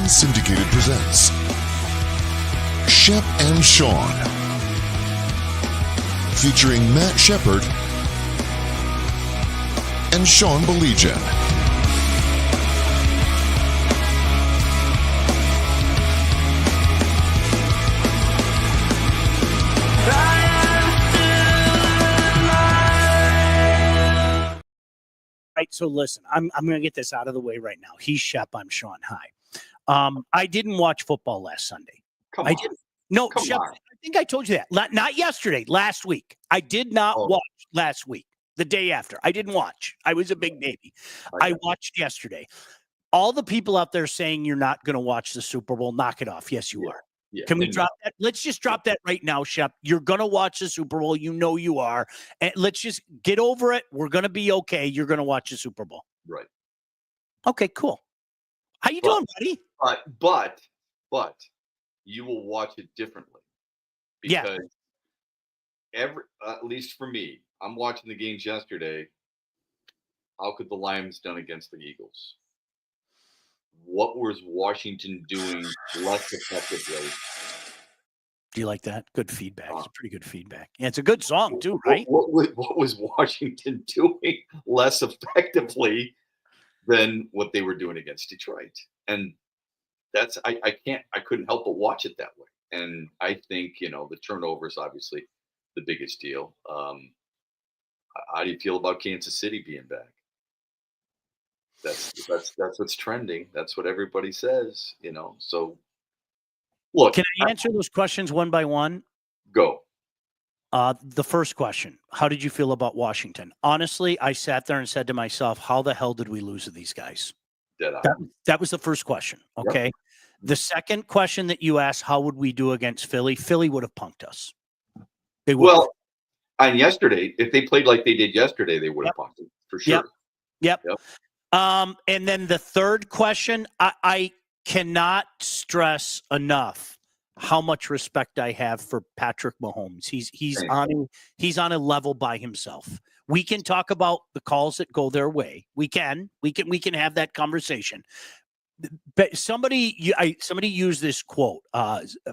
Unsyndicated presents Shep and Sean, featuring Matt Shepard and Sean Baligian. Right, so listen, I'm going to get this out of the way right now. He's Shep, I'm Sean. Hi. I didn't watch football last Sunday. I didn't. No, Shep, I think I told you that. Not yesterday, last week. I did not watch last week, the day after. I didn't watch. I was a big baby. I watched yesterday. All the people out there saying you're not going to watch the Super Bowl, knock it off. Yes, you are. Yeah, Can we drop that? Let's just drop that right now, Shep. You're going to watch the Super Bowl. You know you are. And let's just get over it. We're going to be okay. You're going to watch the Super Bowl. Right. Okay, cool. How you doing, buddy? But you will watch it differently. Because at least for me, I'm watching the games yesterday. How could the Lions done against the Eagles? What was Washington doing less effectively? Do you like that? Good feedback. It's pretty good feedback. Yeah, it's a good song too, right? What was Washington doing less effectively than what they were doing against Detroit? And that's I couldn't help but watch it that way. And I think, the turnover is obviously the biggest deal. How do you feel about Kansas City being back? That's what's trending. That's what everybody says, So look, can I answer those questions one by one? Go. The first question, how did you feel about Washington? Honestly, I sat there and said to myself, how the hell did we lose to these guys? That was the first question. Okay. Yep. The second question that you asked, how would we do against Philly? Philly would have punked us. They would. Well, and yesterday, if they played like they did yesterday, they would have punked it for sure. Yep. And then the third question, I cannot stress enough how much respect I have for Patrick Mahomes. He's on a level by himself. We can talk about the calls that go their way. We can have that conversation. But somebody used this quote.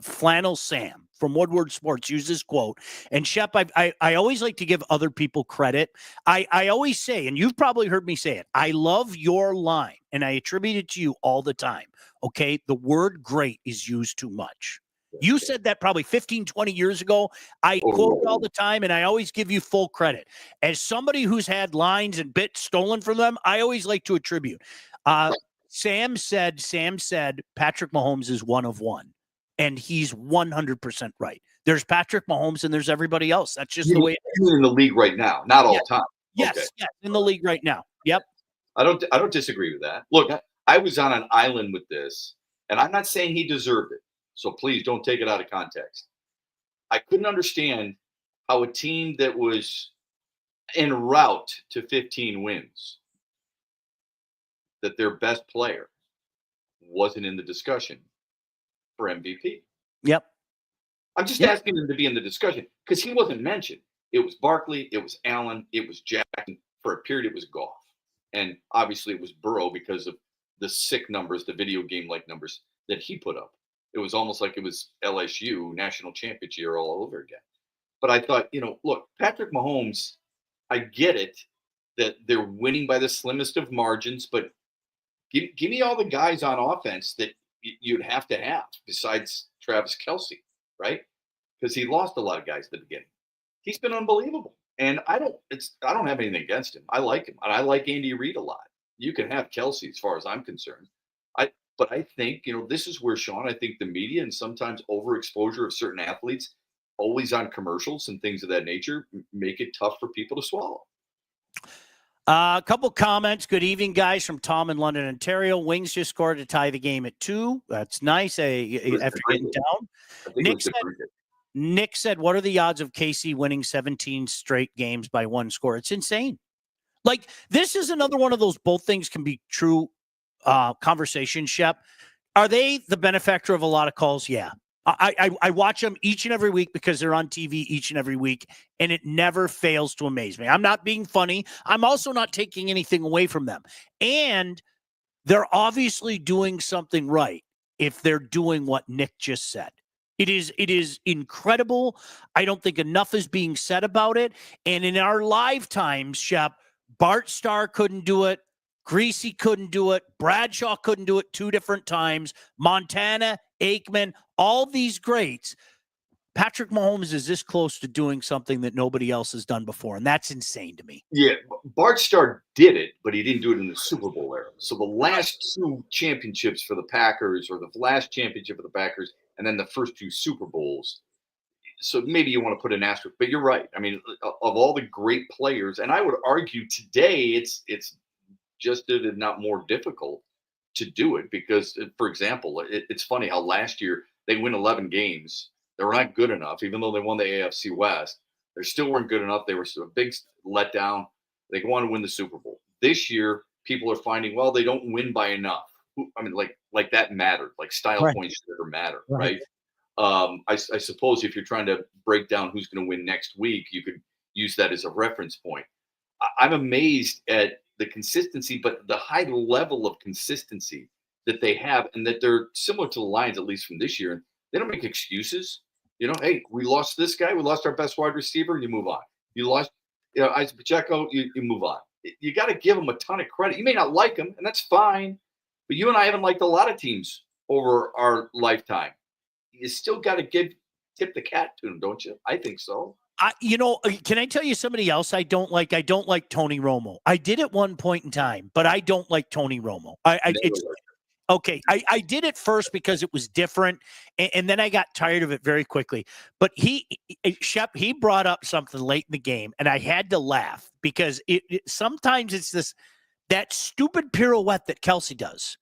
Flannel Sam from Woodward Sports used this quote. And Shep, I always like to give other people credit. I always say, and you've probably heard me say it, I love your line, and I attribute it to you all the time. Okay, the word great is used too much. You said that probably 15, 20 years ago. I quote it all the time, and I always give you full credit. As somebody who's had lines and bits stolen from them, I always like to attribute. Sam said Patrick Mahomes is one of one, and he's 100% right. There's Patrick Mahomes and there's everybody else. That's just the way it is. In the league right now, not all the time. Yes, in the league right now. Yep. I don't disagree with that. Look, I was on an island with this, and I'm not saying he deserved it. So please don't take it out of context. I couldn't understand how a team that was en route to 15 wins, that their best player wasn't in the discussion for MVP. Yep. I'm just asking him to be in the discussion because he wasn't mentioned. It was Barkley, it was Allen, it was Jackson. For a period, it was Goff. And obviously it was Burrow because of the sick numbers, the video game-like numbers that he put up. It was almost like it was LSU national championship year all over again. But I thought, look, Patrick Mahomes, I get it that they're winning by the slimmest of margins, but give me all the guys on offense that you'd have to have besides Travis Kelce, right? Because he lost a lot of guys at the beginning. He's been unbelievable. And I don't have anything against him. I like him. And I like Andy Reid a lot. You can have Kelce as far as I'm concerned. But I think, this is where, Sean, I think the media and sometimes overexposure of certain athletes, always on commercials and things of that nature, make it tough for people to swallow. A couple comments. Good evening, guys, from Tom in London, Ontario. Wings just scored to tie the game at 2. That's nice. After getting down. Nick said, what are the odds of KC winning 17 straight games by 1 score? It's insane. Like, this is another one of those both things can be true conversation, Shep. Are they the benefactor of a lot of calls? Yeah. I watch them each and every week because they're on TV each and every week, and it never fails to amaze me. I'm not being funny. I'm also not taking anything away from them. And they're obviously doing something right. if they're doing what Nick just said. It is incredible. I don't think enough is being said about it. And in our lifetimes, Shep, Bart Starr couldn't do it. Greasy couldn't do it. Bradshaw couldn't do it 2 different times. Montana, Aikman, all these greats. Patrick Mahomes is this close to doing something that nobody else has done before, and that's insane to me. Yeah, Bart Starr did it, but he didn't do it in the Super Bowl era. So the last 2 championships for the Packers, or the last championship of the Packers, and then the first 2 Super Bowls. So maybe you want to put an asterisk, but you're right. I mean, of all the great players, and I would argue today it's just if not more difficult to do it because, for example, it's funny how last year they win 11 games. They were not good enough, even though they won the AFC West. They still weren't good enough. They were a big letdown. They go on to win the Super Bowl. This year, people are finding, well, they don't win by enough. I mean, like that mattered. Like style points never matter, right? I suppose if you're trying to break down who's going to win next week, you could use that as a reference point. I'm amazed at the consistency, but the high level of consistency that they have, and that they're similar to the Lions, at least from this year. They don't make excuses. You know, hey, we lost this guy. We lost our best wide receiver, and you move on. You lost, Isaac Pacheco, you move on. You got to give them a ton of credit. You may not like them, and that's fine. But you and I haven't liked a lot of teams over our lifetime. You still got to tip the cat to them, don't you? I think so. Can I tell you somebody else I don't like? I don't like Tony Romo. I did at one point in time, but I don't like Tony Romo. Okay, I did it first because it was different, and then I got tired of it very quickly. But Shep, he brought up something late in the game, and I had to laugh because sometimes it's that stupid pirouette that Kelsey does.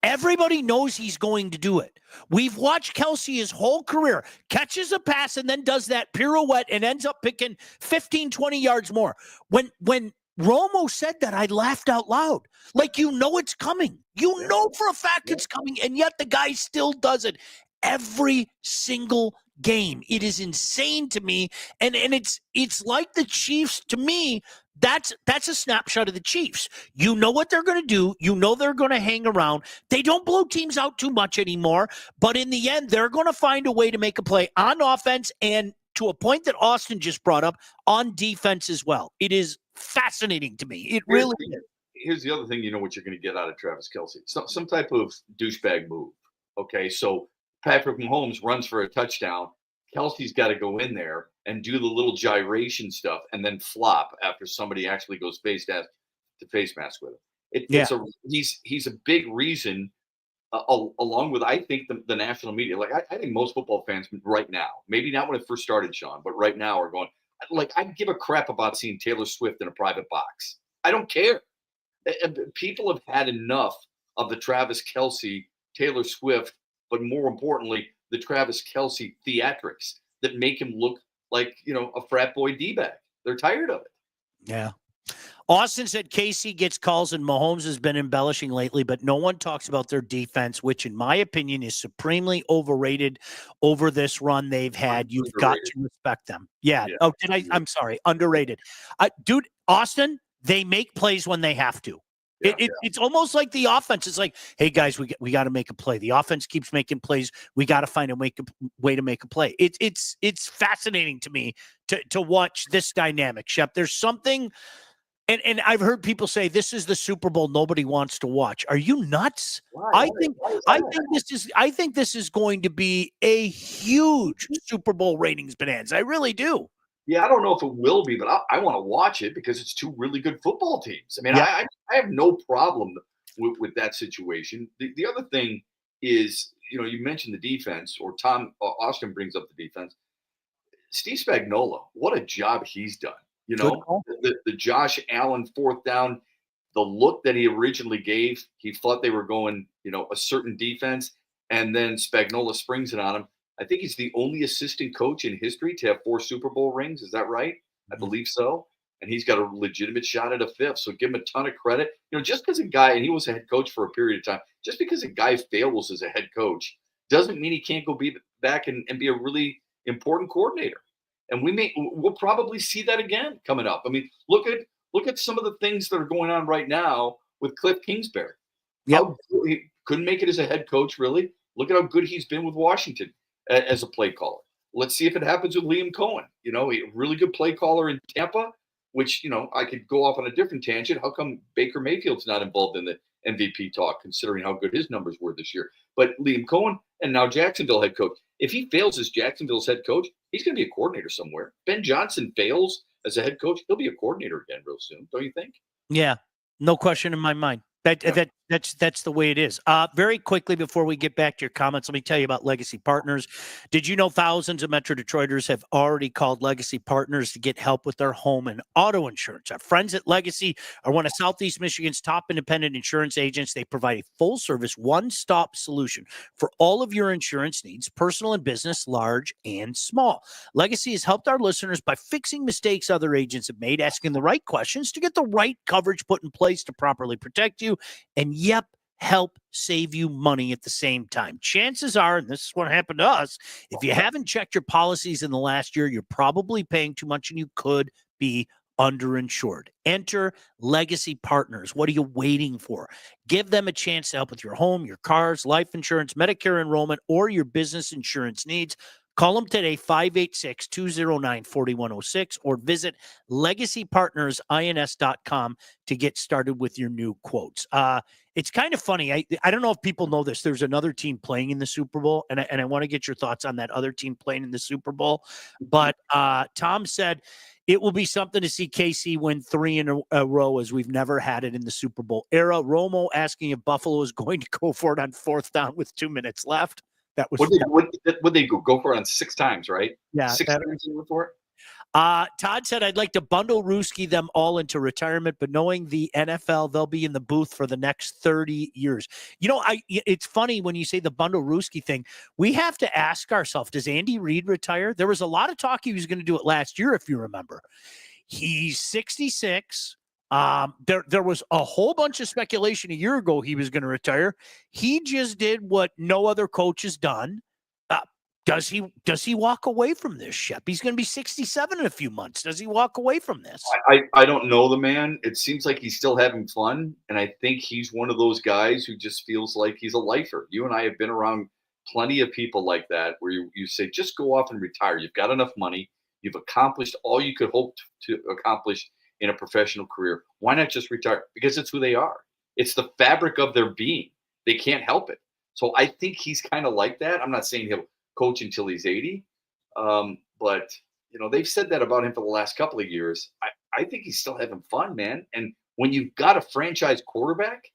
Everybody knows he's going to do it. We've watched Kelsey his whole career, catches a pass and then does that pirouette and ends up picking 15, 20 yards more. When Romo said that, I laughed out loud. Like, it's coming. You know for a fact it's coming, and yet the guy still does it every single game. It is insane to me, and it's like the Chiefs to me. That's a snapshot of the Chiefs. You know what they're going to do. You know they're going to hang around. They don't blow teams out too much anymore, but in the end, they're going to find a way to make a play on offense and, to a point that Austin just brought up, on defense as well. It is fascinating to me. It really is. Here's the other thing, what you're going to get out of Travis Kelce. Some type of douchebag move. Okay, so Patrick Mahomes runs for a touchdown. Kelsey's got to go in there and do the little gyration stuff and then flop after somebody actually goes face mask with him. He's a big reason, along with, I think, the national media. Like, I think most football fans right now, maybe not when it first started, Sean, but right now are going, like, I give a crap about seeing Taylor Swift in a private box. I don't care. People have had enough of the Travis Kelce, Taylor Swift, but more importantly, the Travis Kelce theatrics that make him look like, a frat boy D-bag. They're tired of it. Yeah. Austin said Casey gets calls and Mahomes has been embellishing lately, but no one talks about their defense, which in my opinion is supremely overrated over this run they've had. You've got to respect them. Yeah. Oh, I'm sorry. Underrated. Dude, Austin, they make plays when they have to. It's almost like the offense. It's like, hey guys, we got to make a play. The offense keeps making plays. We got to find a way to make a play. It's fascinating to me to watch this dynamic, Shep. There's something, and I've heard people say this is the Super Bowl nobody wants to watch. Are you nuts? I think this is going to be a huge Super Bowl ratings bonanza. I really do. Yeah, I don't know if it will be, but I want to watch it because it's 2 really good football teams. I mean, I have no problem with that situation. The other thing is, you mentioned the defense, or Austin brings up the defense. Steve Spagnuolo, what a job he's done. The Josh Allen 4th down, the look that he originally gave, he thought they were going, a certain defense, and then Spagnuolo springs it on him. I think he's the only assistant coach in history to have 4 Super Bowl rings. Is that right? I believe so. And he's got a legitimate shot at a 5th. So give him a ton of credit. Just because a guy, and he was a head coach for a period of time, just because a guy fails as a head coach doesn't mean he can't go back and be a really important coordinator. And we'll probably see that again coming up. I mean, look at some of the things that are going on right now with Cliff Kingsbury. Yep. He couldn't make it as a head coach, really. Look at how good he's been with Washington as a play caller. Let's see if it happens with Liam Cohen. A really good play caller in Tampa, which, I could go off on a different tangent. How come Baker Mayfield's not involved in the MVP talk, considering how good his numbers were this year? But Liam Cohen and now Jacksonville head coach. If he fails as Jacksonville's head coach, he's going to be a coordinator somewhere. Ben Johnson fails as a head coach, he'll be a coordinator again real soon, don't you think? Yeah, no question in my mind. That's the way it is. Very quickly before we get back to your comments, let me tell you about Legacy Partners. Did you know thousands of Metro Detroiters have already called Legacy Partners to get help with their home and auto insurance? Our friends at Legacy are one of Southeast Michigan's top independent insurance agents. They provide a full-service, one-stop solution for all of your insurance needs, personal and business, large and small. Legacy has helped our listeners by fixing mistakes other agents have made, asking the right questions to get the right coverage put in place to properly protect you, and help save you money at the same time. Chances are, and this is what happened to us, if you haven't checked your policies in the last year, you're probably paying too much and you could be underinsured. Enter Legacy Partners. What are you waiting for? Give them a chance to help with your home, your cars, life insurance, Medicare enrollment, or your business insurance needs. Call them today, 586-209-4106, or visit legacypartnersins.com to get started with your new quotes. It's kind of funny. I don't know if people know this. There's another team playing in the Super Bowl, and I want to get your thoughts on that other team playing in the Super Bowl. But Tom said it will be something to see KC win 3 in a row as we've never had it in the Super Bowl era. Romo asking if Buffalo is going to go for it on 4th down with 2 minutes left. That was what they go for it on 6 times, right? Yeah, 6 times for it. Todd said, I'd like to bundle Ruski them all into retirement, but knowing the NFL, they'll be in the booth for the next 30 years. It's funny when you say the bundle Ruski thing. We have to ask ourselves, does Andy Reid retire? There was a lot of talk he was going to do it last year, if you remember. He's 66. There was a whole bunch of speculation a year ago he was going to retire. He just did what no other coach has done. Does he walk away from this, Shep? He's going to be 67 in a few months. Does he walk away from this? I don't know the man. It seems like he's still having fun, and I think he's one of those guys who just feels like he's a lifer. You and I have been around plenty of people like that where you say, just go off and retire. You've got enough money. You've accomplished all you could hope to accomplish in a professional career. Why not just retire? Because it's who they are. It's the fabric of their being. They can't help it. So I think he's kind of like that. I'm not saying he'll coach until he's 80. But they've said that about him for the last couple of years. I think he's still having fun, man. And when you've got a franchise quarterback,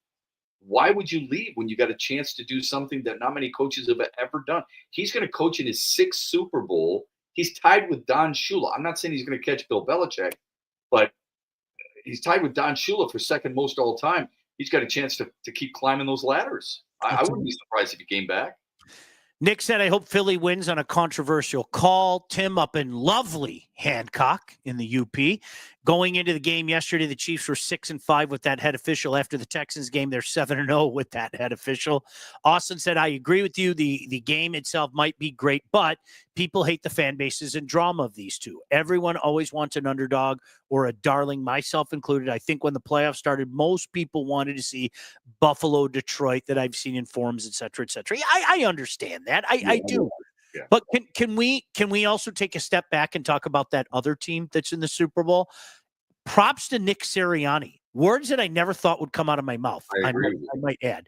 why would you leave when you got a chance to do something that not many coaches have ever done? He's going to coach in his 6th Super Bowl. He's tied with Don Shula. I'm not saying he's going to catch Bill Belichick, but he's tied with Don Shula for 2nd most all time. He's got a chance to keep climbing those ladders. I wouldn't be surprised if he came back. Nick said, I hope Philly wins on a controversial call. Tim up in lovely Hancock in the UP. Going into the game yesterday, the Chiefs were 6-5 with that head official. After the Texans game, they're 7-0 with that head official. Austin said, I agree with you. The game itself might be great, but people hate the fan bases and drama of these two. Everyone always wants an underdog or a darling, myself included. I think when the playoffs started, most people wanted to see Buffalo, Detroit that I've seen in forums, et cetera, et cetera. I understand that. I do. Yeah. But can we also take a step back and talk about that other team that's in the Super Bowl? Props to Nick Sirianni. Words that I never thought would come out of my mouth. I might add.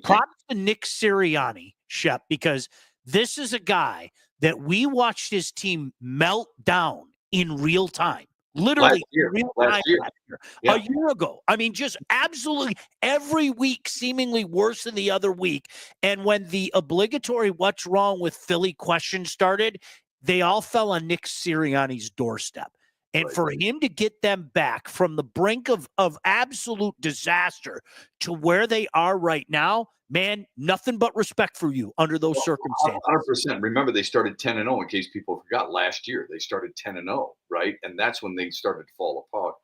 Props to Nick Sirianni, Shep, because this is a guy that we watched his team melt down in real time. Literally last year. A year ago. I mean, just absolutely every week seemingly worse than the other week. And when the obligatory what's wrong with Philly question started, they all fell on Nick Sirianni's doorstep. And for him to get them back from the brink of absolute disaster to where they are right now, man, nothing but respect for you under those circumstances. 100%. Remember, they started 10-0. In case people forgot, last year they started 10-0, right? And that's when they started to fall apart.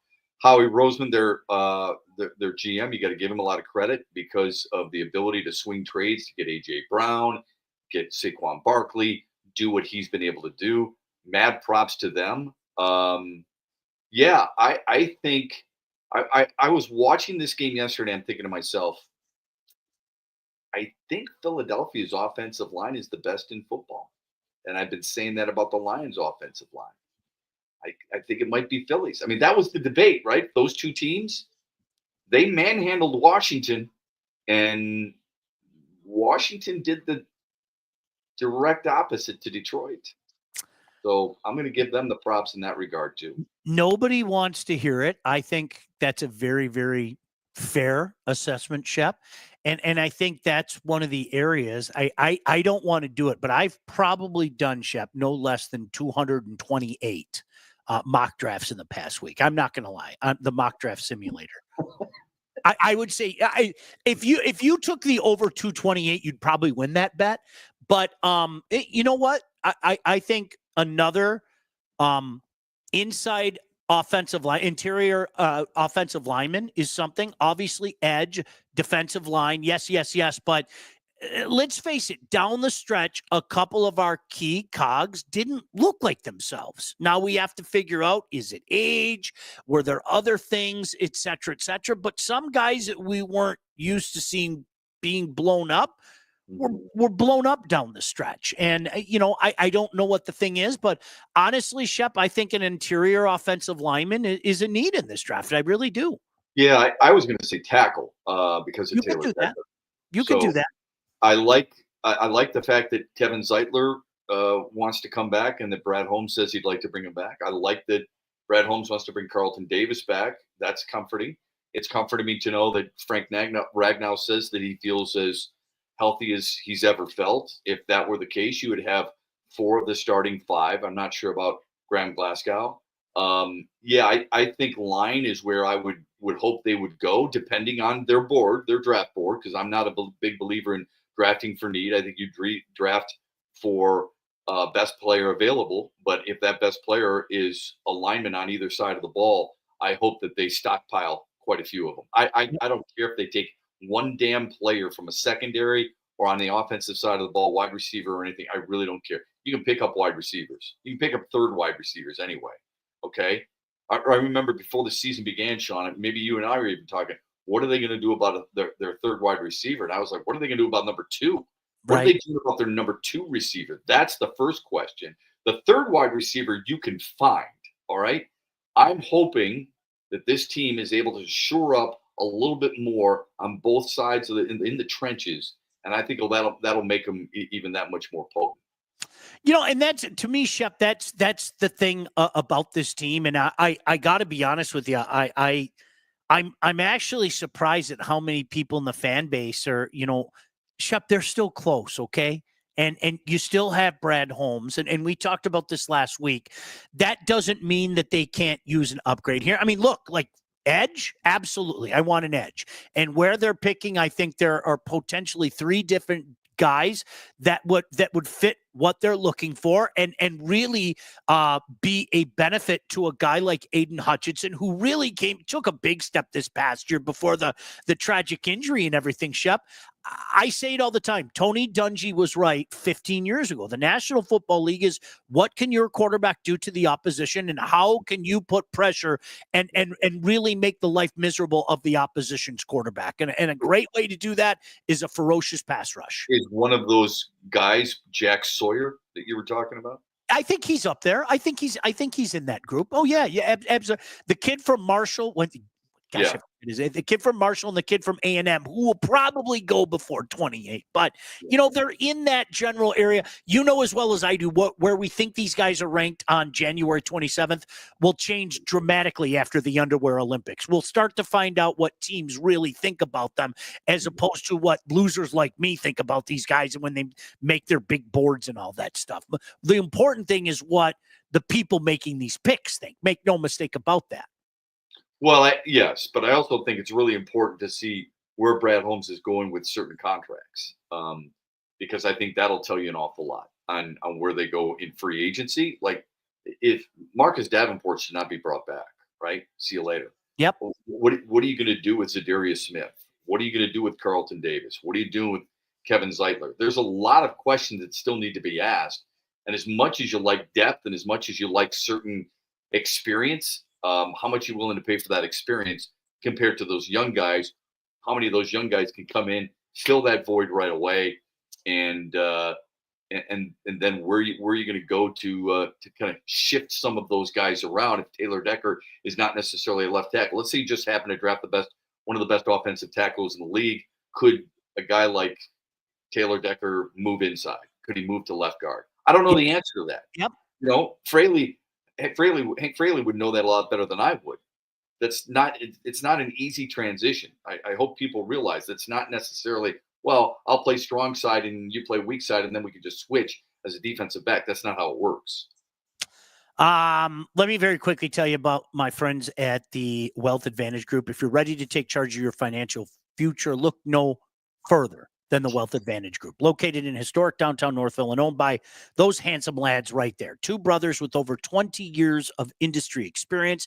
Howie Roseman, their GM, you got to give him a lot of credit because of the ability to swing trades to get A.J. Brown, get Saquon Barkley, do what he's been able to do. Mad props to them. I think I was watching this game yesterday. I'm thinking to myself, I think Philadelphia's offensive line is the best in football. And I've been saying that about the Lions' offensive line. I think it might be Phillies. I mean, that was the debate, right? Those two teams, they manhandled Washington, and Washington did the direct opposite to Detroit. So I'm going to give them the props in that regard too. Nobody wants to hear it. I think that's a very, very fair assessment, Shep. And I think that's one of the areas I don't want to do it, but I've probably done, Shep, no less than 228 mock drafts in the past week. I'm not going to lie. The mock draft simulator. I would say if you took the over 228, you'd probably win that bet. But you know what? I think another inside offensive line, interior offensive lineman is something. Obviously, edge, defensive line, yes. But let's face it, down the stretch, a couple of our key cogs didn't look like themselves. Now we have to figure out, is it age? Were there other things, et cetera, et cetera? But some guys that we weren't used to seeing being blown up were blown up down the stretch. And, I don't know what the thing is, but honestly, Shep, I think an interior offensive lineman is a need in this draft. I really do. Yeah, I was going to say tackle because of You Taylor could do that. Decker. You could do that. I like the fact that Kevin Zeitler wants to come back and that Brad Holmes says he'd like to bring him back. I like that Brad Holmes wants to bring Carlton Davis back. That's comforting. It's comforting me to know that Frank Ragnow says that he feels as healthy as he's ever felt. If that were the case, you would have 4 of the starting 5. I'm not sure about Graham Glasgow. I think line is where I would hope they would go, depending on their draft board, because I'm not a big believer in drafting for need. I think you draft for best player available. But if that best player is a lineman on either side of the ball, I hope that they stockpile quite a few of them. I don't care if they take one damn player from a secondary or on the offensive side of the ball, wide receiver or anything. I really don't care. You can pick up wide receivers. You can pick up third wide receivers anyway. Okay. I remember before the season began, Sean, maybe you and I were even talking, what are they going to do about their third wide receiver? And I was like, what are they going to do about number 2? What are they doing about their number 2 receiver? That's the first question. The third wide receiver you can find. All right. I'm hoping that this team is able to shore up a little bit more on both sides of in the trenches, and I think that'll make them even that much more potent. And that's, to me, Shep, that's the thing about this team. And I got to be honest with you, I'm actually surprised at how many people in the fan base are, Shep, they're still close, okay? And you still have Brad Holmes, and we talked about this last week. That doesn't mean that they can't use an upgrade here. I mean, look, like edge, absolutely. I want an edge. And where they're picking, I think there are potentially 3 different guys that would fit what they're looking for and really be a benefit to a guy like Aiden Hutchinson, who really took a big step this past year before the tragic injury and everything, Shep. I say it all the time. Tony Dungy was right 15 years ago. The National Football League is, what can your quarterback do to the opposition, and how can you put pressure and really make the life miserable of the opposition's quarterback? And a great way to do that is a ferocious pass rush. Is one of those guys Jack Sawyer that you were talking about? I think he's up there. I think he's in that group. Oh yeah. The kid from Marshall the kid from Marshall and the kid from A&M, who will probably go before 28. But, they're in that general area. As well as I do, where we think these guys are ranked on January 27th will change dramatically after the Underwear Olympics. We'll start to find out what teams really think about them, as opposed to what losers like me think about these guys and when they make their big boards and all that stuff. But the important thing is what the people making these picks think. Make no mistake about that. Well, yes, but I also think it's really important to see where Brad Holmes is going with certain contracts, because I think that'll tell you an awful lot on where they go in free agency. Like, if Marcus Davenport should not be brought back, right? See you later. Yep. What are you going to do with Zadarius Smith? What are you going to do with Carlton Davis? What are you doing with Kevin Zeitler? There's a lot of questions that still need to be asked. And as much as you like depth and as much as you like certain experience, how much you're willing to pay for that experience compared to those young guys? How many of those young guys can come in, fill that void right away, and then where are you going to go to kind of shift some of those guys around if Taylor Decker is not necessarily a left tackle? Let's say you just happen to draft one of the best offensive tackles in the league. Could a guy like Taylor Decker move inside? Could he move to left guard? I don't know the answer to that. Yep. Hank Fraley would know that a lot better than I would. It's not an easy transition. I hope people realize that's not necessarily, well, I'll play strong side and you play weak side, and then we can just switch as a defensive back. That's not how it works. Let me very quickly tell you about my friends at the Wealth Advantage Group. If you're ready to take charge of your financial future, look no further than the Wealth Advantage Group, located in historic downtown Northville and owned by those handsome lads right there. Two brothers with over 20 years of industry experience.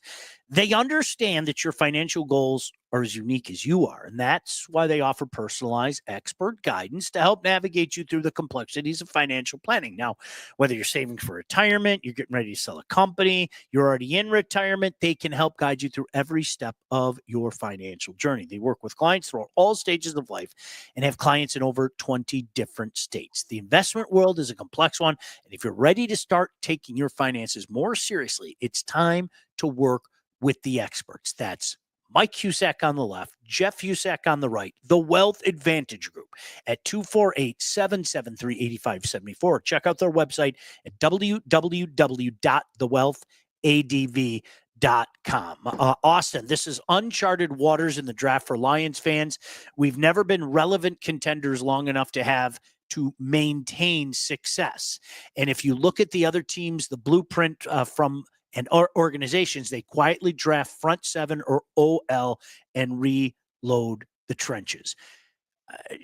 They understand that your financial goals are as unique as you are, and that's why they offer personalized expert guidance to help navigate you through the complexities of financial planning. Now, whether you're saving for retirement, you're getting ready to sell a company, you're already in retirement, they can help guide you through every step of your financial journey. They work with clients throughout all stages of life and have clients in over 20 different states. The investment world is a complex one, and if you're ready to start taking your finances more seriously, it's time to work with the experts. That's Mike Husak on the left, Jeff Husak on the right, the Wealth Advantage Group at 248-773-8574. Check out their website at www.thewealthadv.com. Austin, this is uncharted waters in the draft for Lions fans. We've never been relevant contenders long enough to maintain success. And if you look at the other teams, the blueprint from and organizations, they quietly draft front seven or OL and reload the trenches.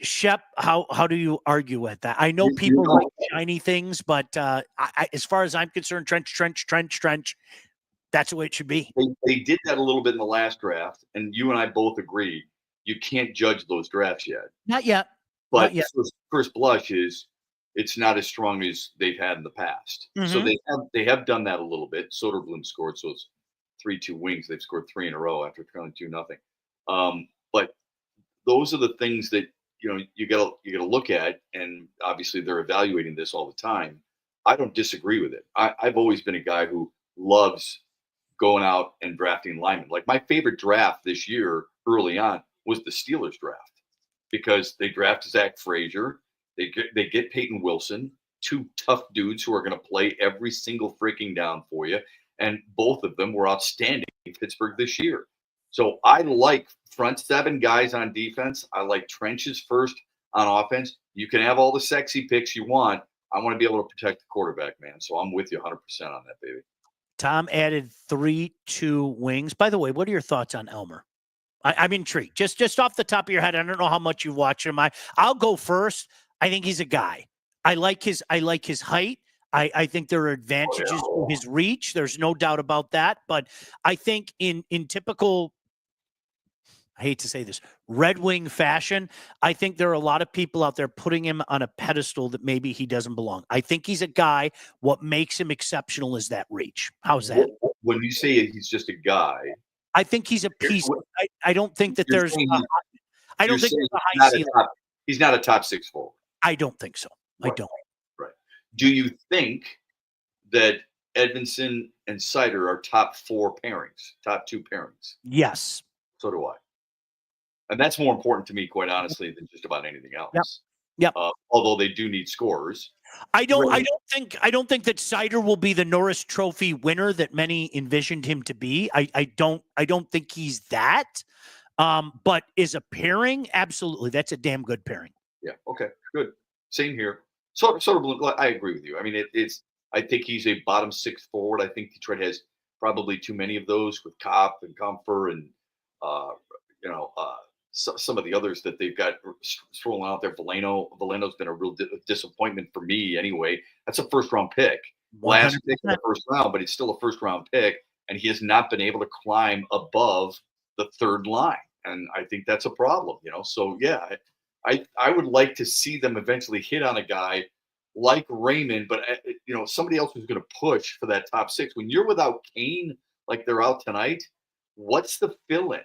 Shep, how do you argue with that? I know people like shiny things, but as far as I'm concerned, trench, that's the way it should be. They did that a little bit in the last draft, and you and I both agree you can't judge those drafts yet. Not yet. But first blush is it's not as strong as they've had in the past. Mm-hmm. So they have done that a little bit. Soderblom scored, so it's 3-2 wings. They've scored 3 in a row after trailing 2-0. But those are the things that you gotta look at, and obviously they're evaluating this all the time. I don't disagree with it. I've always been a guy who loves going out and drafting linemen. Like my favorite draft this year early on was the Steelers draft, because they draft Zach Frazier. They get Peyton Wilson, two tough dudes who are going to play every single freaking down for you. And both of them were outstanding in Pittsburgh this year. So I like front seven guys on defense. I like trenches first on offense. You can have all the sexy picks you want. I want to be able to protect the quarterback, man. So I'm with you 100% on that, baby. Tom added 3-2 wings. By the way, what are your thoughts on Elmer? I'm intrigued. Just off the top of your head, I don't know how much you've watched him. I'll go first. I think he's a guy. I like his height. I think there are advantages to his reach. There's no doubt about that. But I think in typical, I hate to say this, Red Wing fashion, I think there are a lot of people out there putting him on a pedestal that maybe he doesn't belong. I think he's a guy. What makes him exceptional is that reach. How's that? When you say he's just a guy, I think he's a piece. I don't think that there's. I don't think there's a high ceiling. He's not a top 6 forward. I don't think so. Right. I don't. Right. Do you think that Edmondson and Sider are top 4 pairings, top 2 pairings? Yes. So do I. And that's more important to me, quite honestly, than just about anything else. Yep. Although they do need scorers. I don't think that Sider will be the Norris Trophy winner that many envisioned him to be. I don't think he's that. But is a pairing? Absolutely. That's a damn good pairing. Yeah. Okay. Good. Same here. Sort of. I agree with you. I mean, I think he's a bottom 6 forward. I think Detroit has probably too many of those with Kopp and Comfer and some of the others that they've got strolling out there. Valeno's been a real disappointment for me anyway. That's a first-round pick. 100%. Last pick in the first round, but it's still a first-round pick, and he has not been able to climb above the third line. And I think that's a problem, So, yeah, I would like to see them eventually hit on a guy like Raymond, but, somebody else who's going to push for that top 6. When you're without Kane, like they're out tonight, what's the fill-in?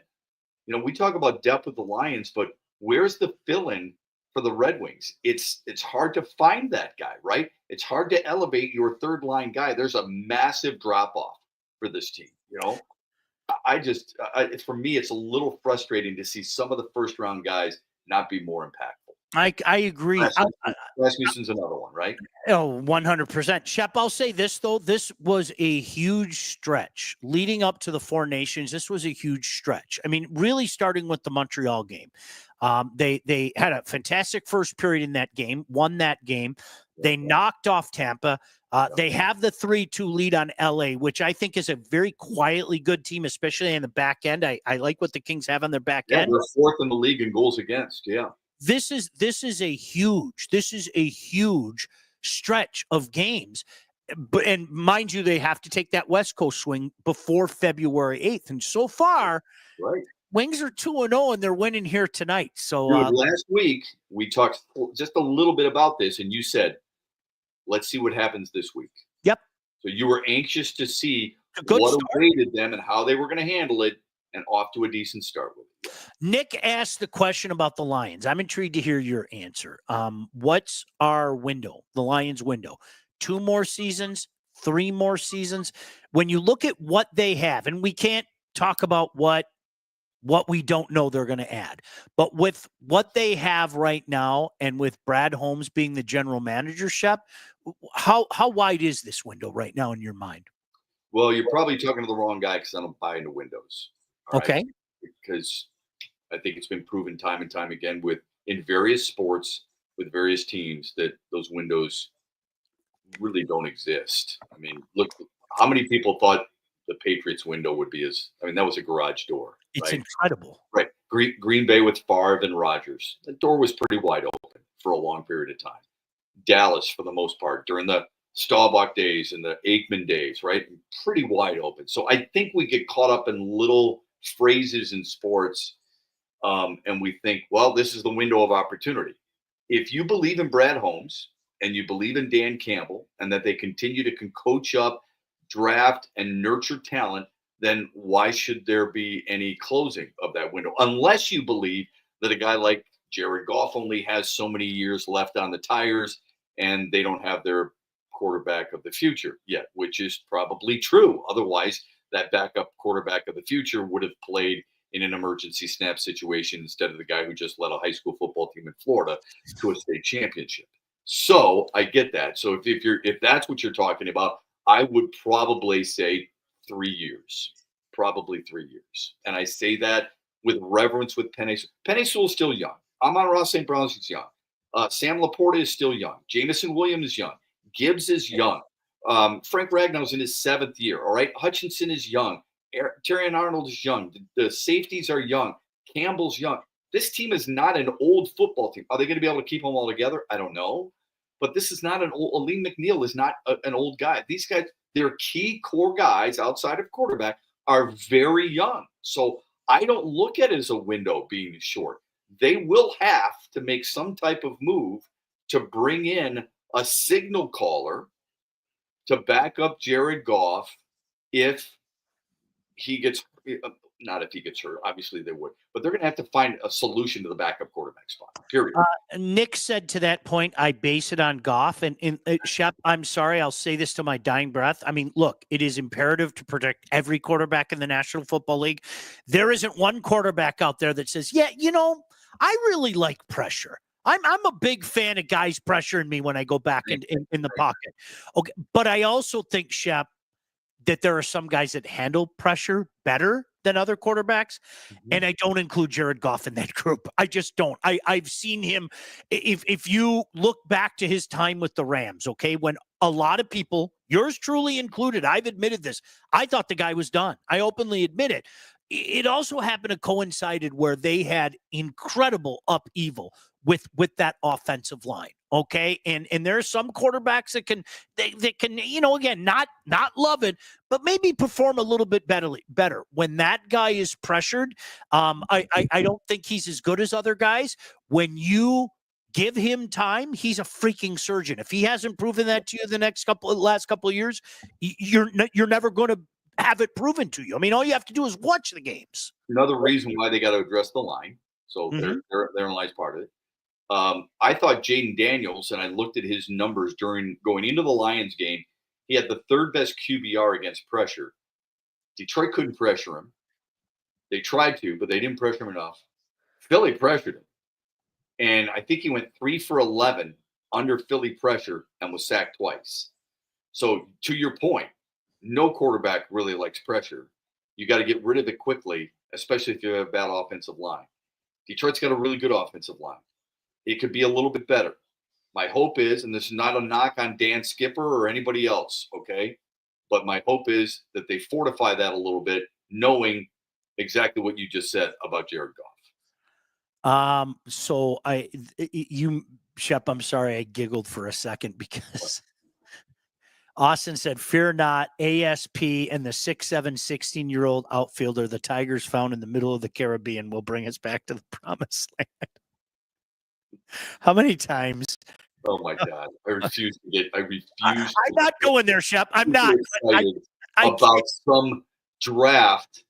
We talk about depth with the Lions, but where's the fill-in for the Red Wings. It's hard to find that guy, right? It's hard to elevate your third line guy. There's a massive drop off for this team. For me, it's a little frustrating to see some of the first round guys not be more impactful. I agree. Rasmussen's another one, right? Oh, 100%. Shep, I'll say this, though. This was a huge stretch leading up to the Four Nations. This was a huge stretch. I mean, really starting with the Montreal game. They had a fantastic first period in that game, won that game. They knocked off Tampa. They have the 3-2 lead on LA, which I think is a very quietly good team, especially in the back end. I like what the Kings have on their back end. They're fourth in the league in goals against. Yeah. This is a huge stretch of games. And mind you, they have to take that West Coast swing before February 8th. And so far, right, Wings are 2-0 and they're winning here tonight. So last week we talked just a little bit about this, and you said, let's see what happens this week. Yep. So you were anxious to see what awaited them and how they were going to handle it, and off to a decent start with it. Nick asked the question about the Lions. I'm intrigued to hear your answer. What's our window, the Lions window? 2 more seasons, 3 more seasons? When you look at what they have, and we can't talk about what we don't know they're going to add, but with what they have right now, and with Brad Holmes being the general manager, Shep, how wide is this window right now in your mind? Well, you're probably talking to the wrong guy, because I don't buy into windows. Okay. Right? Because I think it's been proven time and time again in various sports with various teams that those windows really don't exist. I mean, look, how many people thought the Patriots window would be that was a garage door. It's right? incredible. Right. Green Bay with Favre and Rodgers. The door was pretty wide open for a long period of time. Dallas, for the most part, during the Staubach days and the Aikman days, right? Pretty wide open. So I think we get caught up in little phrases in sports, and we think, well, this is the window of opportunity. If you believe in Brad Holmes and you believe in Dan Campbell and that they continue to coach up, draft, and nurture talent, then why should there be any closing of that window? Unless you believe that a guy like Jared Goff only has so many years left on the tires and they don't have their quarterback of the future yet, which is probably true. Otherwise, that backup quarterback of the future would have played in an emergency snap situation instead of the guy who just led a high school football team in Florida to a state championship. So I get that. So if that's what you're talking about, I would probably say 3 years, probably 3 years. And I say that with reverence with Penny. Penny Sewell's still young. Amon-Ra St. Brown's is young. Sam Laporta is still young. Jamison Williams is young. Gibbs is young. Frank Ragnow's in his 7th year. All right. Hutchinson is young. Terrion Arnold is young. The safeties are young. Campbell's young. This team is not an old football team. Are they going to be able to keep them all together? I don't know. But this is not an old. Aleem McNeil is not an old guy. These guys, their key core guys outside of quarterback, are very young. So I don't look at it as a window being short. They will have to make some type of move to bring in a signal caller to back up Jared Goff if he gets not if he gets hurt. Obviously they would, but they're going to have to find a solution to the backup quarterback spot. Period. Nick said to that point, I base it on Goff. And Shep, I'm sorry, I'll say this to my dying breath. I mean, look, it is imperative to protect every quarterback in the National Football League. There isn't one quarterback out there that says, yeah, I really like pressure. I'm a big fan of guys pressuring me when I go back in the pocket. Okay, but I also think, Shep, that there are some guys that handle pressure better than other quarterbacks. Mm-hmm. And I don't include Jared Goff in that group. I just don't. I've seen him. If you look back to his time with the Rams, okay, when a lot of people, yours truly included, I've admitted this, I thought the guy was done. I openly admit it. It also happened to coincided where they had incredible upheaval with that offensive line. Okay. And there are some quarterbacks that can, again, not love it, but maybe perform a little bit better. When that guy is pressured, I don't think he's as good as other guys. When you give him time, he's a freaking surgeon. If he hasn't proven that to you the last couple of years, you're never going to have it proven to you. I mean, all you have to do is watch the games. Another reason why they got to address the line. So therein lies part of it. I thought Jaden Daniels, and I looked at his numbers going into the Lions game. He had the third best QBR against pressure. Detroit couldn't pressure him. They tried to, but they didn't pressure him enough. Philly pressured him. And I think he went 3 for 11 under Philly pressure and was sacked twice. So to your point, no quarterback really likes pressure. You got to get rid of it quickly, especially if you have a bad offensive line. Detroit's got a really good offensive line. It could be a little bit better. My hope is, and this is not a knock on Dan Skipper or anybody else, okay? But my hope is that they fortify that a little bit, knowing exactly what you just said about Jared Goff. So Shep, I'm sorry I giggled for a second because Austin said, fear not, ASP and the 6'7", 16-year-old outfielder the Tigers found in the middle of the Caribbean will bring us back to the promised land. How many times? Oh my God. I refuse. I'm not going there, Shep. I'm not excited about some draft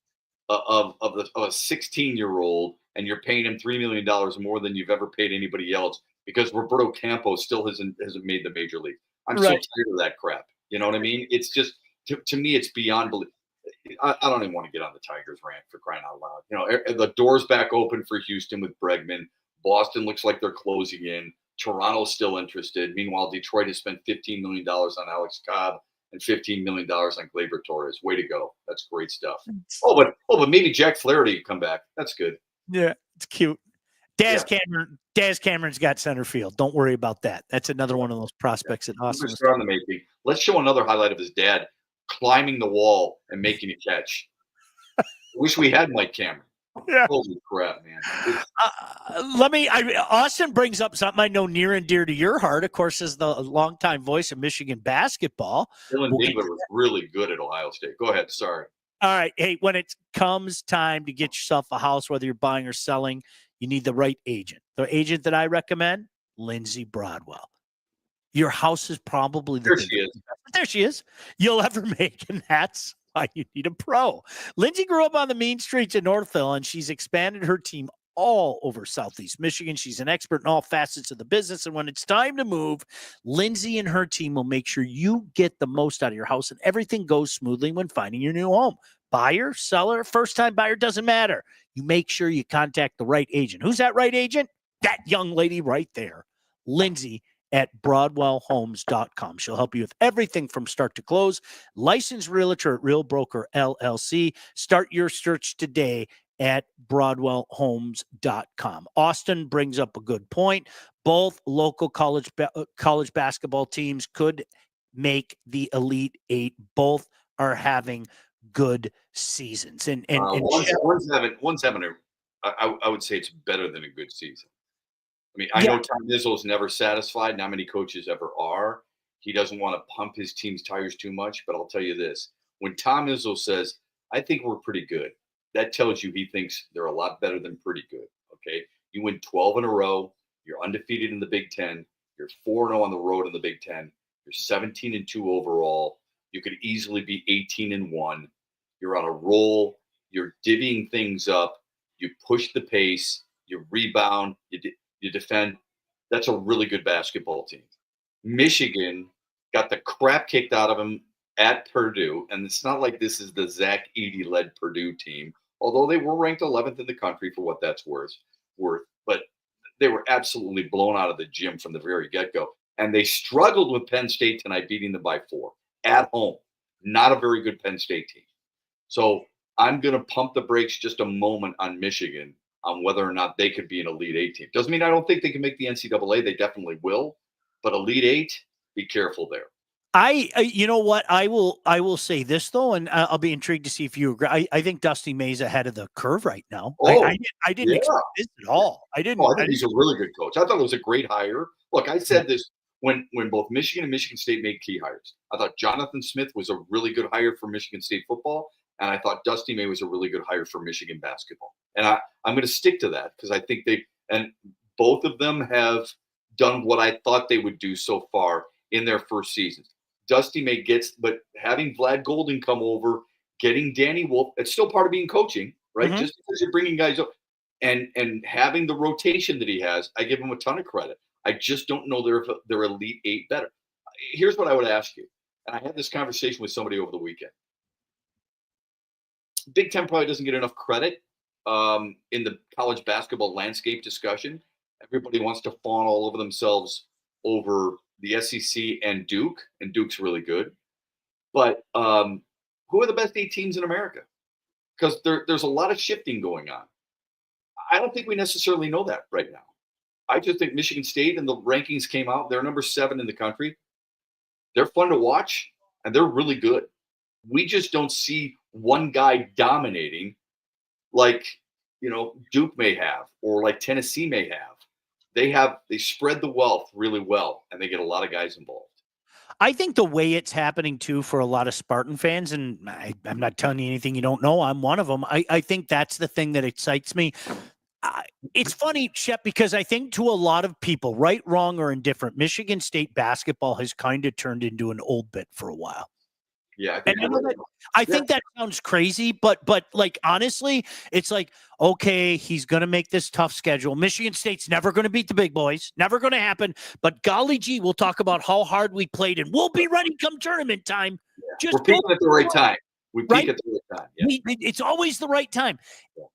of a 16-year-old and you're paying him $3 million more than you've ever paid anybody else because Roberto Campos still hasn't made the major league. I'm so tired of that crap. You know what I mean? It's just to me, it's beyond belief. I don't even want to get on the Tigers rant for crying out loud. You know, the door's back open for Houston with Bregman. Boston looks like they're closing in. Toronto's still interested. Meanwhile, Detroit has spent $15 million on Alex Cobb and $15 million on Gleyber Torres. Way to go. That's great stuff. But maybe Jack Flaherty can come back. That's good. Yeah, it's cute. Daz Cameron's got center field. Don't worry about that. That's another one of those prospects that Austin was on the making. Let's show another highlight of his dad climbing the wall and making a catch. Wish we had Mike Cameron. Yeah. Holy crap, man. Austin brings up something I know near and dear to your heart, of course, as the longtime voice of Michigan basketball. Dylan Diegler was really good at Ohio State. Go ahead. Sorry. All right. Hey, when it comes time to get yourself a house, whether you're buying or selling, you need the right agent. The agent that I recommend, Lindsay Broadwell. Your house is probably the biggest. There she is. You'll ever make, and that's why you need a pro. Lindsay grew up on the mean streets in Northville, and she's expanded her team all over Southeast Michigan. She's an expert in all facets of the business, and when it's time to move, Lindsay and her team will make sure you get the most out of your house and everything goes smoothly when finding your new home. Buyer, seller, first-time buyer, doesn't matter. You make sure you contact the right agent. Who's that right agent? That young lady right there, Lindsay at BroadwellHomes.com. She'll help you with everything from start to close. Licensed realtor at Real Broker LLC. Start your search today at BroadwellHomes.com. Austin brings up a good point. Both local college basketball teams could make the Elite Eight. Both are having good seasons. And one's having I would say it's better than a good season. I mean, I know Tom Izzo's never satisfied. Not many coaches ever are. He doesn't want to pump his team's tires too much. But I'll tell you this. When Tom Izzo says, I think we're pretty good, that tells you he thinks they're a lot better than pretty good. Okay? You win 12 in a row. You're undefeated in the Big Ten. You're 4-0 on the road in the Big Ten. You're 17-2 overall. You could easily be 18-1. You're on a roll. You're divvying things up. You push the pace. You rebound. You defend. That's a really good basketball team. Michigan got the crap kicked out of them at Purdue, and it's not like this is the Zach Edey-led Purdue team, although they were ranked 11th in the country for what that's worth. But they were absolutely blown out of the gym from the very get-go. And they struggled with Penn State tonight, beating them by 4 at home. Not a very good Penn State team. So I'm going to pump the brakes just a moment on Michigan on whether or not they could be an Elite Eight team. Doesn't mean I don't think they can make the NCAA. They definitely will. But Elite Eight, be careful there. You know what? I will say this though, and I'll be intrigued to see if you agree. I think Dusty May's ahead of the curve right now. I didn't expect this at all. I think he's a really good coach. I thought it was a great hire. Look, I said this when both Michigan and Michigan State made key hires. I thought Jonathan Smith was a really good hire for Michigan State football, and I thought Dusty May was a really good hire for Michigan basketball. And I'm going to stick to that because I think both of them have done what I thought they would do so far in their first seasons. Dusty May but having Vlad Golden come over, getting Danny Wolf, it's still part of being coaching, right? Mm-hmm. Just because you're bringing guys up, And having the rotation that he has, I give him a ton of credit. I just don't know they're Elite Eight better. Here's what I would ask you, and I had this conversation with somebody over the weekend. Big Ten probably doesn't get enough credit in the college basketball landscape discussion. Everybody wants to fawn all over themselves over the SEC and Duke's really good. But who are the best 8 teams in America? Because there's a lot of shifting going on. I don't think we necessarily know that right now. I just think Michigan State, and the rankings came out, they're number 7 in the country. They're fun to watch, and they're really good. We just don't see one guy dominating like, Duke may have, or like Tennessee may have. They spread the wealth really well, and they get a lot of guys involved. I think the way it's happening too for a lot of Spartan fans, and I'm not telling you anything you don't know, I'm one of them. I think that's the thing that excites me. It's funny, Shep, because I think to a lot of people, right, wrong, or indifferent, Michigan State basketball has kind of turned into an old bit for a while. Yeah, I think that sounds crazy, but like honestly, it's like, okay, he's going to make this tough schedule. Michigan State's never going to beat the big boys, never going to happen. But golly gee, we'll talk about how hard we played, and we'll be ready come tournament time. Yeah. We're peaking at the right time. We peak at the right time. Yeah. It's always the right time.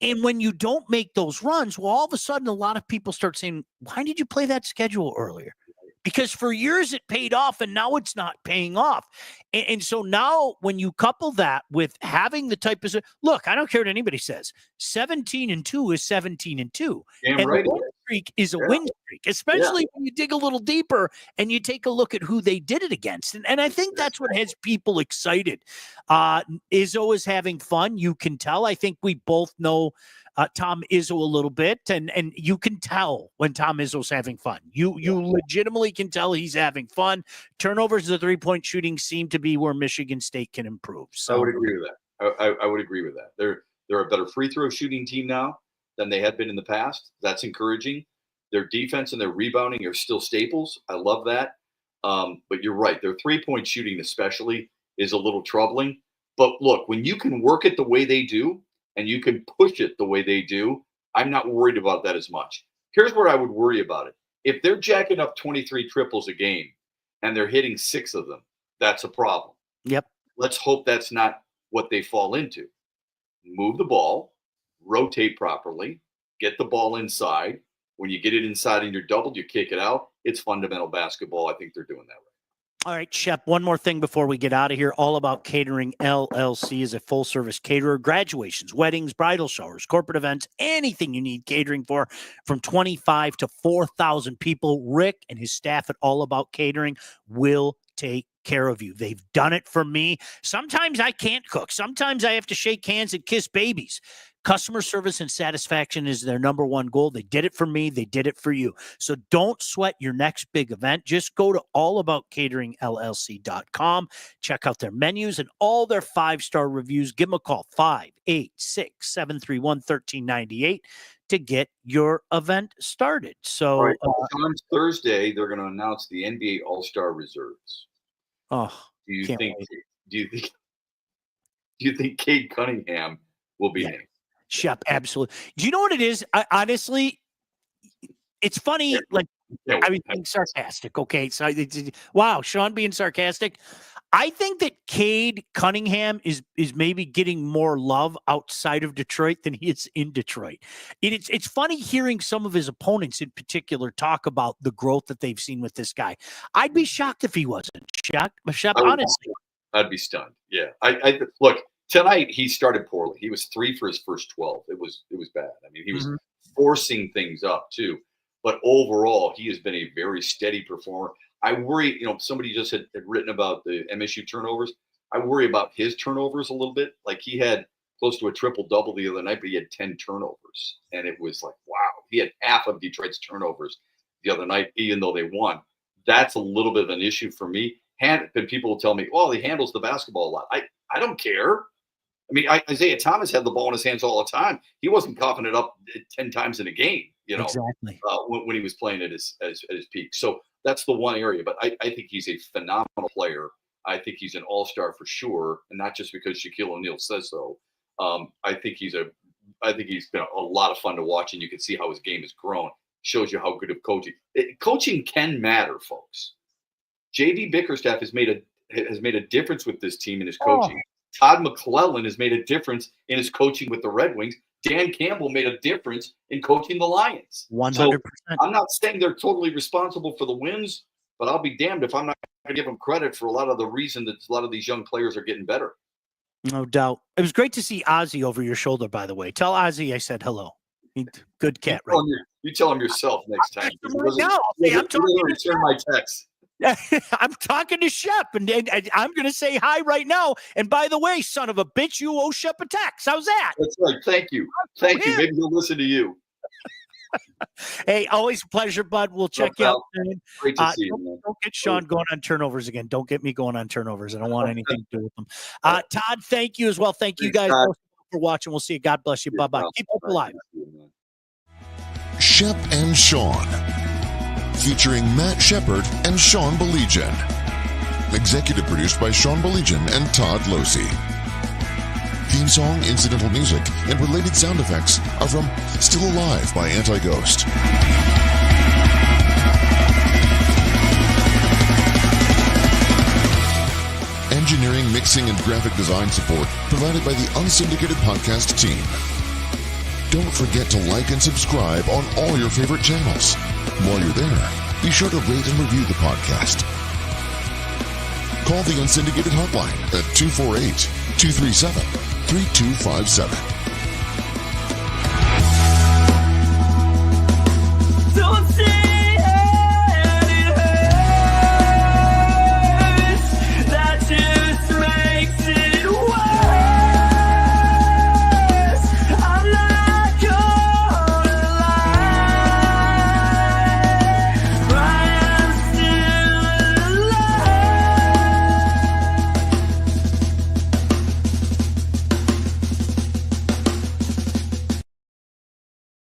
And when you don't make those runs, well, all of a sudden, a lot of people start saying, why did you play that schedule earlier? Because for years it paid off, and now it's not paying off. And so now when you couple that with having the type of look, I don't care what anybody says, 17-2 is 17-2. And right. The win streak is a win streak, especially when you dig a little deeper and you take a look at who they did it against. And I think that's what has people excited. Izzo is having fun. You can tell. I think we both know Tom Izzo a little bit, and you can tell when Tom Izzo's having fun. You legitimately can tell he's having fun. Turnovers and the 3-point shooting seem to be where Michigan State can improve. So I would agree with that. I would agree with that. They're a better free throw shooting team now than they had been in the past. That's encouraging. Their defense and their rebounding are still staples. I love that. But you're right. Their 3-point shooting especially is a little troubling. But look, when you can work it the way they do, and you can push it the way they do, I'm not worried about that as much. Here's where I would worry about it. If they're jacking up 23 triples a game and they're hitting 6 of them, that's a problem. Yep. Let's hope that's not what they fall into. Move the ball, rotate properly, get the ball inside. When you get it inside and you're doubled, you kick it out. It's fundamental basketball. I think they're doing that right. All right, Shep, one more thing before we get out of here. All About Catering LLC is a full-service caterer. Graduations, weddings, bridal showers, corporate events, anything you need catering for, from 25 to 4,000 people. Rick and his staff at All About Catering will take care of you. They've done it for me. Sometimes I can't cook. Sometimes I have to shake hands and kiss babies. Customer service and satisfaction is their number one goal. They did it for me. They did it for you. So don't sweat your next big event. Just go to allaboutcateringllc.com. Check out their menus and all their 5-star reviews. Give them a call, 586-731-1398 to get your event started. So right. On Thursday, they're going to announce the NBA All-Star reserves. Oh, do you think Cade Cunningham will be named? Shep, absolutely. Do you know what it is? Honestly, it's funny. Like, I mean, being sarcastic. Okay, so wow, Sean being sarcastic. I think that Cade Cunningham is maybe getting more love outside of Detroit than he is in Detroit. It's funny hearing some of his opponents in particular talk about the growth that they've seen with this guy. I'd be shocked if he wasn't. Shep, honestly. I'd be stunned. Yeah. I look. Tonight, he started poorly. He was 3 for his first 12. It was bad. I mean, he was forcing things up, too. But overall, he has been a very steady performer. I worry, somebody just had written about the MSU turnovers. I worry about his turnovers a little bit. Like, he had close to a triple-double the other night, but he had 10 turnovers. And it was like, wow. He had half of Detroit's turnovers the other night, even though they won. That's a little bit of an issue for me. And people will tell me, well, he handles the basketball a lot. I don't care. I mean, Isaiah Thomas had the ball in his hands all the time. He wasn't coughing it up 10 times in a game, exactly. When he was playing at his peak. So that's the one area. But I think he's a phenomenal player. I think he's an all-star for sure, and not just because Shaquille O'Neal says so. I think he's a I think he's been a lot of fun to watch, and you can see how his game has grown. Shows you how good of coaching. Coaching can matter, folks. J.D. Bickerstaff has made a difference with this team in his coaching. Todd McClellan has made a difference in his coaching with the Red Wings. Dan Campbell made a difference in coaching the Lions. 100%. So I'm not saying they're totally responsible for the wins, but I'll be damned if I'm not going to give them credit for a lot of the reason that a lot of these young players are getting better. No doubt. It was great to see Ozzy over your shoulder, by the way. Tell Ozzy I said hello. Good cat, right? You tell him yourself next time. I'm talking to return my text. I'm talking to Shep, and I'm going to say hi right now. And by the way, son of a bitch, you owe Shep a text. How's that? That's right. Thank you. Thank you. Maybe he'll listen to you. Hey, always a pleasure, bud. We'll check you out soon. Great to see you, man. Don't get Sean going on turnovers again. Don't get me going on turnovers. I don't want anything to do with them. Todd, thank you as well. Thank you guys for watching. We'll see you. God bless you. Bye-bye. Keep up alive. Shep and Sean, featuring Matt Shepard and Sean Baligian. Executive produced by Sean Baligian and Todd Losey. Theme song, incidental music, and related sound effects are from Still Alive by Anti-Ghost. Engineering, mixing, and graphic design support provided by the Unsyndicated Podcast team. Don't forget to like and subscribe on all your favorite channels. While you're there, be sure to rate and review the podcast. Call the Unsyndicated hotline at 248-237-3257.